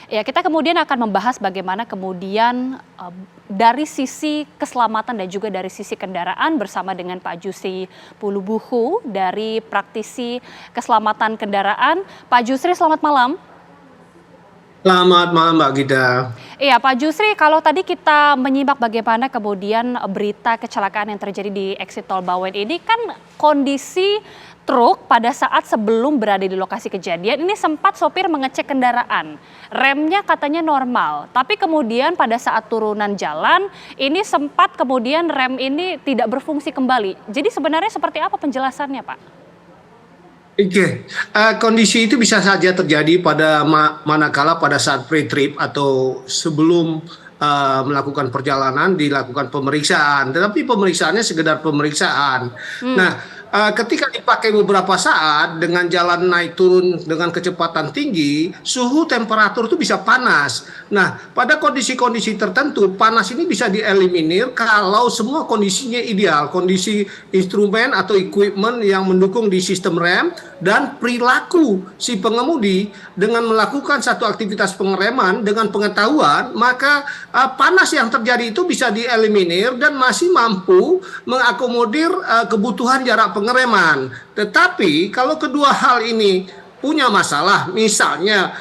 Ya, kita kemudian akan membahas bagaimana kemudian dari sisi keselamatan dan juga dari sisi kendaraan bersama dengan Pak Jusri Pulubuhu dari praktisi keselamatan kendaraan. Pak Jusri, selamat malam. Selamat malam Mbak Gida. Iya, Pak Jusri, kalau tadi kita menyimak bagaimana kemudian berita kecelakaan yang terjadi di exit tol Bawen ini kan kondisi truk pada saat sebelum berada di lokasi kejadian ini sempat sopir mengecek kendaraan. Remnya katanya normal, tapi kemudian pada saat turunan jalan ini sempat kemudian rem ini tidak berfungsi kembali. Jadi sebenarnya seperti apa penjelasannya, Pak? Oke, kondisi itu bisa saja terjadi pada manakala pada saat pre-trip atau sebelum melakukan perjalanan dilakukan pemeriksaan, tetapi pemeriksaannya sekedar pemeriksaan. Nah, ketika dipakai beberapa saat dengan jalan naik turun dengan kecepatan tinggi, suhu temperatur itu bisa panas. Nah, pada kondisi-kondisi tertentu, panas ini bisa dieliminir kalau semua kondisinya ideal, kondisi instrumen atau equipment yang mendukung di sistem rem dan perilaku si pengemudi dengan melakukan satu aktivitas pengereman dengan pengetahuan, maka panas yang terjadi itu bisa dieliminir dan masih mampu mengakomodir kebutuhan jarak pengereman. Tetapi kalau kedua hal ini punya masalah, misalnya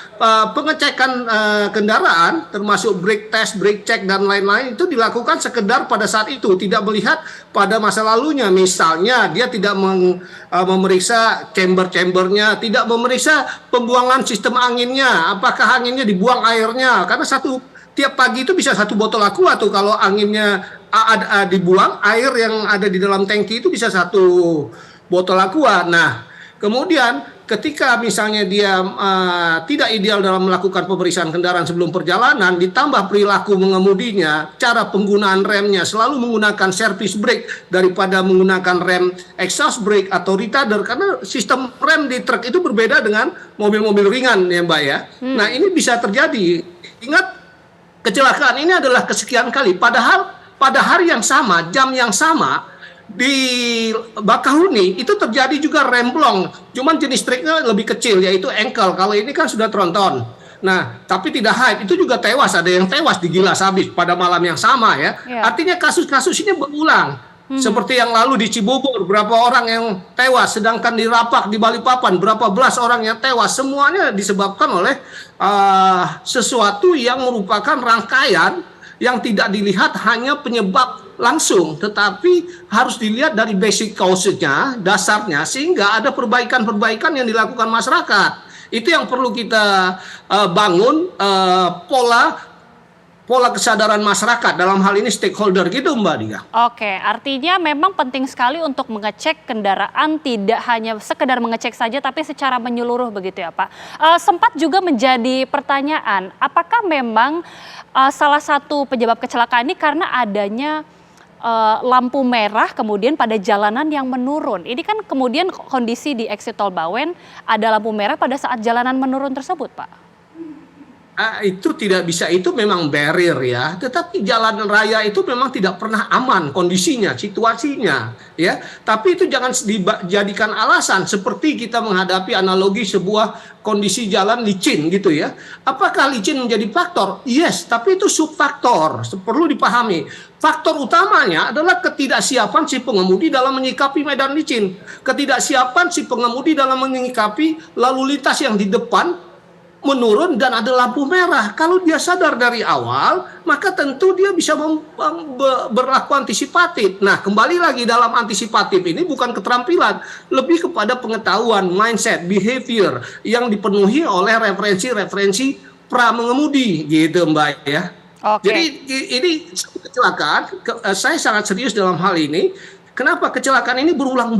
pengecekan kendaraan termasuk brake test, brake check dan lain-lain itu dilakukan sekedar pada saat itu, tidak melihat pada masa lalunya. Misalnya dia tidak memeriksa chamber-chambernya, tidak memeriksa pembuangan sistem anginnya, apakah anginnya dibuang airnya, karena tiap pagi itu bisa satu botol aqua tuh kalau anginnya dibuang, air yang ada di dalam tangki itu bisa satu botol aqua. Nah, kemudian ketika misalnya dia tidak ideal dalam melakukan pemeriksaan kendaraan sebelum perjalanan, ditambah perilaku mengemudinya, cara penggunaan remnya selalu menggunakan service brake daripada menggunakan rem exhaust brake atau retarder, karena sistem rem di truk itu berbeda dengan mobil-mobil ringan ya Mbak ya. Nah, ini bisa terjadi. Ingat, kecelakaan ini adalah kesekian kali, padahal pada hari yang sama, jam yang sama, di Bakahuni itu terjadi juga remblong, cuman jenis triknya lebih kecil yaitu ankle. Kalau ini kan sudah tronton. Nah, tapi tidak hype, itu juga tewas, ada yang tewas digilas habis pada malam yang sama ya. Artinya kasus-kasus ini berulang. Seperti yang lalu di Cibubur, berapa orang yang tewas, sedangkan di Rapak, di Balikpapan, berapa belas orang yang tewas. Semuanya disebabkan oleh sesuatu yang merupakan rangkaian yang tidak dilihat hanya penyebab langsung, tetapi harus dilihat dari basic cause-nya, dasarnya, sehingga ada perbaikan-perbaikan yang dilakukan masyarakat. Itu yang perlu kita bangun, pola kesadaran masyarakat, dalam hal ini stakeholder gitu Mbak Diga. Oke, artinya memang penting sekali untuk mengecek kendaraan, tidak hanya sekedar mengecek saja tapi secara menyeluruh begitu ya Pak. Sempat juga menjadi pertanyaan, apakah memang salah satu penyebab kecelakaan ini karena adanya lampu merah kemudian pada jalanan yang menurun. Ini kan kemudian kondisi di exit tol Bawen ada lampu merah pada saat jalanan menurun tersebut Pak. Itu tidak bisa, itu memang barrier ya, tetapi jalan raya itu memang tidak pernah aman kondisinya, situasinya ya. Tapi itu jangan dijadikan alasan seperti kita menghadapi analogi sebuah kondisi jalan licin gitu ya. Apakah licin menjadi faktor? Yes, tapi itu subfaktor, perlu dipahami. Faktor utamanya adalah ketidaksiapan si pengemudi dalam menyikapi medan licin, ketidaksiapan si pengemudi dalam menyikapi lalu lintas yang di depan menurun dan ada lampu merah. Kalau dia sadar dari awal, maka tentu dia bisa berlaku antisipatif. Nah, kembali lagi, dalam antisipatif ini bukan keterampilan, lebih kepada pengetahuan, mindset, behavior yang dipenuhi oleh referensi-referensi pra-mengemudi gitu Mbak ya. Jadi ini kecelakaan, saya sangat serius dalam hal ini. Kenapa kecelakaan ini berulang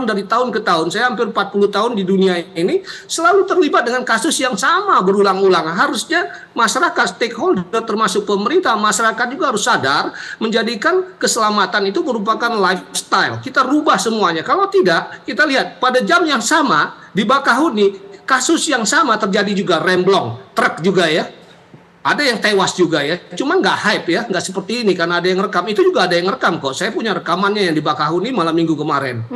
dari tahun ke tahun? Saya hampir 40 tahun di dunia ini selalu terlibat dengan kasus yang sama berulang-ulang. Harusnya masyarakat, stakeholder termasuk pemerintah, masyarakat juga harus sadar menjadikan keselamatan itu merupakan lifestyle. Kita rubah semuanya. Kalau tidak, kita lihat pada jam yang sama di Bakahuni kasus yang sama terjadi juga, remblong, truk juga ya. Ada yang tewas juga ya, cuma nggak hype ya, nggak seperti ini karena ada yang rekam. Itu juga ada yang rekam kok. Saya punya rekamannya yang di Bakahuni malam minggu kemarin.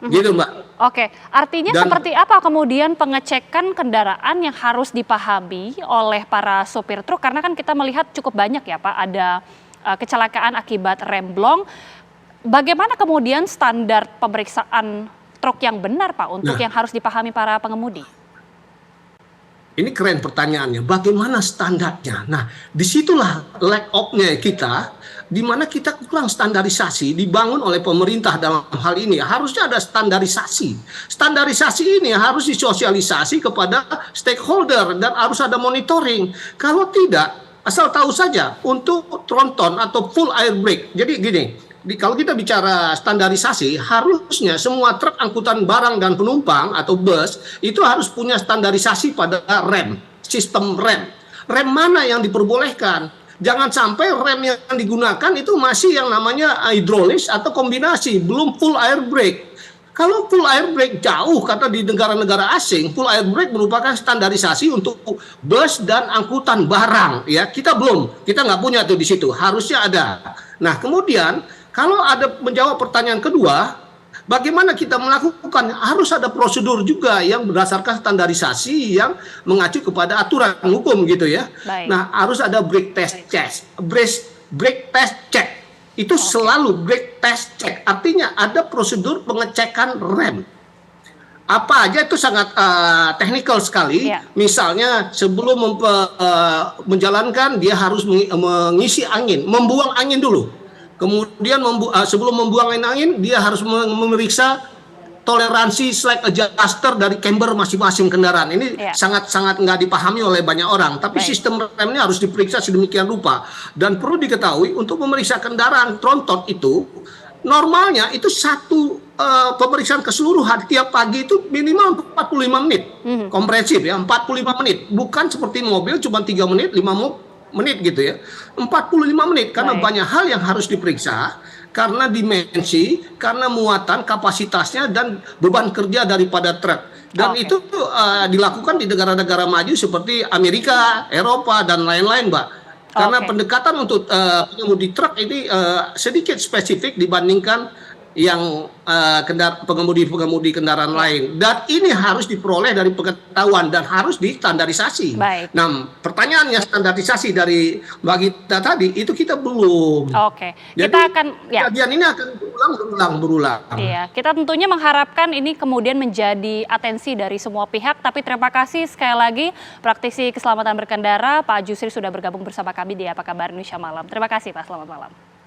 Gitu Mbak. Oke, artinya Dan seperti apa kemudian pengecekan kendaraan yang harus dipahami oleh para sopir truk? Karena kan kita melihat cukup banyak ya Pak, ada kecelakaan akibat remblong. Bagaimana kemudian standar pemeriksaan truk yang benar Pak untuk nah, yang harus dipahami para pengemudi? ini keren pertanyaannya. Bagaimana standarnya? Nah, disitulah lack of-nya kita, di mana kita kurang standarisasi dibangun oleh pemerintah dalam hal ini. Harusnya ada standarisasi. Standarisasi ini harus disosialisasi kepada stakeholder dan harus ada monitoring. Kalau tidak, asal tahu saja untuk tronton atau full air brake. Jadi gini, kalau kita bicara standarisasi, harusnya semua truk angkutan barang dan penumpang atau bus itu harus punya standarisasi pada rem, sistem rem. Rem mana yang diperbolehkan? Jangan sampai rem yang digunakan itu masih yang namanya hidrolis atau kombinasi, belum full air brake. Kalau full air brake jauh, karena di negara-negara asing full air brake merupakan standarisasi untuk bus dan angkutan barang. Ya, kita nggak punya tuh di situ. Harusnya ada. Nah, kemudian kalau ada menjawab pertanyaan kedua, bagaimana kita melakukan? Harus ada prosedur juga yang berdasarkan standarisasi yang mengacu kepada aturan hukum gitu ya. Baik. Nah, harus ada brake test check, brake test check. Itu selalu brake test check. Artinya ada prosedur pengecekan rem. Apa aja itu sangat teknikal sekali. Ya. Misalnya sebelum menjalankan dia harus mengisi angin, membuang angin dulu. Kemudian sebelum membuang angin, dia harus memeriksa toleransi slack adjuster dari camber masing-masing kendaraan. Ini sangat-sangat nggak dipahami oleh banyak orang. Tapi sistem remnya harus diperiksa sedemikian rupa. Dan perlu diketahui untuk memeriksa kendaraan tronton itu, normalnya itu satu pemeriksaan keseluruhan tiap pagi itu minimal 45 menit. Komprehensif ya, 45 menit. Bukan seperti mobil cuma 3 menit, 5 menit gitu ya, 45 menit karena banyak hal yang harus diperiksa karena dimensi, karena muatan, kapasitasnya dan beban kerja daripada truk. Dan itu dilakukan di negara-negara maju seperti Amerika, Eropa dan lain-lain, Mbak. Karena pendekatan untuk pengemudi truk ini sedikit spesifik dibandingkan yang pengemudi kendaraan lain, dan ini harus diperoleh dari pengetahuan dan harus distandarisasi. Nah, pertanyaannya standarisasi dari Mbak Gita tadi itu kita belum. Jadi, kita akan kejadian ini akan berulang. Iya, kita tentunya mengharapkan ini kemudian menjadi atensi dari semua pihak. Tapi terima kasih sekali lagi praktisi keselamatan berkendara Pak Jusri sudah bergabung bersama kami di Apa Kabar Indonesia Malam. Terima kasih Pak, selamat malam.